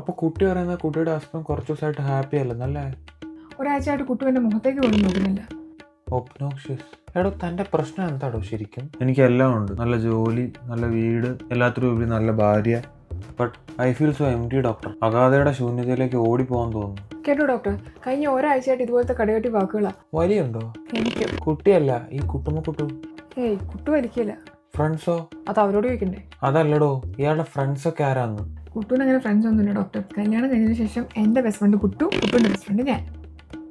അപ്പൊ കുട്ടി പറയുന്നത് കുട്ടിയുടെ ഹസ്ബൻഡ് കുറച്ച് ദിവസമായിട്ട് ഹാപ്പി അല്ലെന്നല്ലേ? ഒരാഴ്ചയായിട്ട് കുട്ടു എൻ്റെ മുഖത്തേക്ക് പോലും നോക്കുന്നില്ല. ഒബ്നോഷ്യസ്. എടോ തന്റെ പ്രശ്നം എന്താടോ ശരിക്കും? എനിക്ക് എല്ലാം ഉണ്ട്, നല്ല ജോലി, നല്ല വീട്, എല്ലാത്തിനും ഉപരി നല്ല ഭാര്യ. But I feel so empty doctor. അഗാധയുടെ ശൂന്യതയിലേക്ക് ഓടിപ്പോകാൻ തോന്നുന്നു. കേട്ടോ ഡോക്ടർ, കഴിഞ്ഞ ഒരാഴ്ചയായിട്ട് ഇതുപോലത്തെ കടകട്ടി വാക്കുകളാ. വലിയുണ്ടോ? എനിക്ക് കുട്ടിയല്ല, ഈ കുട്ടുമ്പോ ഏയ് കുട്ടു വലിക്കില്ല. ഫ്രണ്ട്സോ? അത് അവരോട് ചോദിക്കണ്ടേ. അതല്ലടോ, ഇയാളുടെ ഫ്രണ്ട്സൊക്കെ ആരാന്ന്? കുട്ടുവിന് അങ്ങനെ ഫ്രണ്ട്സ് ഒന്നുമില്ല ഡോക്ടർ. കല്യാണം കഴിഞ്ഞതിന് ശേഷം എൻ്റെ ബെസ്റ്റ് ഫ്രണ്ട് കുട്ടു, കുട്ടുവിൻ്റെ ബെസ്റ്റ് ഫ്രണ്ട് ഞാൻ.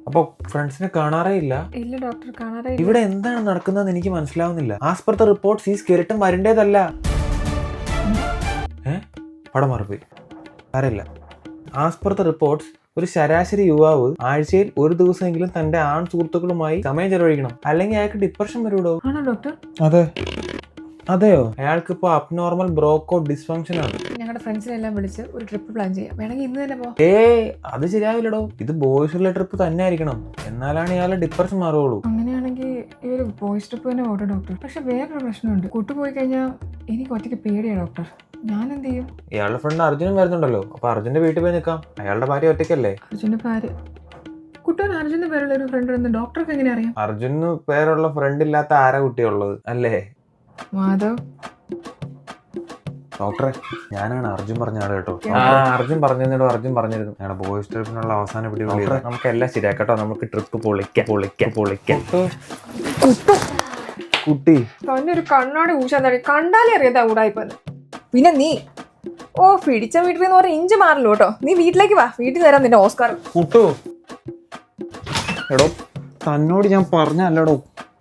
അപ്പൊ ഫ്രണ്ട്സിനെ കാണാറേ ഇല്ല? ഇല്ല ഡോക്ടർ, കാണാറേ. ഇവിടെ എന്താണ് നടക്കുന്നതെന്ന് എനിക്ക് മനസ്സിലാവുന്നില്ല. ആസ് പെർ ദ റിപ്പോർട്ട്സ് ഈ സ്കെലിട്ടൻ വരേണ്ടതല്ല. പടം മാറിപ്പോയി, അറിയില്ല. ആസ് പെർ ദ റിപ്പോർട്ട്സ് ഒരു ശരാശരി യുവാവ് ആഴ്ചയിൽ ഒരു ദിവസമെങ്കിലും തന്റെ ആൺ സുഹൃത്തുക്കളുമായി സമയം ചെലവഴിക്കണം, അല്ലെങ്കിൽ അയാൾക്ക് ഡിപ്രഷൻ വരൂടോ. ആണോ ഡോക്ടർ? അതെ. അതെയോ? അയാൾക്ക് ഇപ്പൊ അബ്നോർമൽ ബ്രോക്കോ ഡിസ്ഫങ്ഷൻ ആണ്. ഞങ്ങളുടെ ഫ്രണ്ട്സിനെല്ലാം വിളിച്ച് ഒരു ട്രിപ്പ് പ്ലാൻ ചെയ്യാം. വേണമെങ്കിൽ ഇന്ന് തന്നെ പോ. അത് ശരിയാവില്ലടോ. ഇത് ബോയ്സുള്ള ട്രിപ്പ് തന്നെ ആയിരിക്കണം, എന്നാലാണ് ഇയാളുടെ ഡിപ്രഷൻ മാറുകയുള്ളൂ. അങ്ങനെയാണെങ്കിൽ ഇവര് ബോയ്സ് ട്രിപ്പ് തന്നെ ഓട്ടോ ഡോക്ടർ. പക്ഷെ വേറൊരു പ്രശ്നമുണ്ട്. കുട്ടു പോയി കഴിഞ്ഞാൽ എനിക്ക് ഒറ്റയ്ക്ക് പേടിയാണ് ഡോക്ടർ. ഞാൻ എന്ത് ചെയ്യും? ഇയാളുടെ ഫ്രണ്ട് അർജുനും വരുന്നുണ്ടല്ലോ, അപ്പൊ അർജുന്റെ വീട്ടിൽ പോയി നിൽക്കാം. അയാളുടെ ഭാര്യ ഒറ്റയ്ക്കല്ലേ? അർജുന്റെ ഭാര്യ. കുട്ടുവിന് അർജുന്റെ പേരുള്ള ഒരു ഫ്രണ്ട് ഉണ്ടെന്ന് ഡോക്ടർക്ക് എങ്ങനെ അറിയാം? അർജുന് പേരുള്ള ഫ്രണ്ട് ഇല്ലാത്ത ആരാ കുട്ടിയുള്ളത് അല്ലേ? മാധവ്. ഡോക്ടറെ, ഞാനാണ് അർജുൻ പറഞ്ഞ ആള് കേട്ടോ. അർജുൻ പറഞ്ഞിരുന്നോ? അർജുൻ പറഞ്ഞിരുന്നു ഞങ്ങളുടെ ബോയ്സ് ട്രിപ്പിനുള്ള അവസാന പിടി. നമുക്ക് എല്ലാം ശരിയാക്കട്ടോ, നമുക്ക് ട്രിപ്പ് പൊളിക്കാം. കുട്ടി തന്നെ ഒരു കണ്ണാടി ഊശാൻ കണ്ടാലേ അറിയാത്ത ഊടായിപ്പോന്ന്. പിന്നെ നീ പിടിച്ച വീട്ടിൽ നിന്ന് പറഞ്ഞ ഇഞ്ച് മാറല്ലോ കേട്ടോ. നീ വീട്ടിലേക്ക് വാ, വീട്ടിൽ തരാം നിന്റെ ഓസ്കാർ. കുട്ടു, എടോ തന്നോട് ഞാൻ പറഞ്ഞല്ലടോ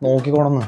നോക്കിക്കോണെന്ന്.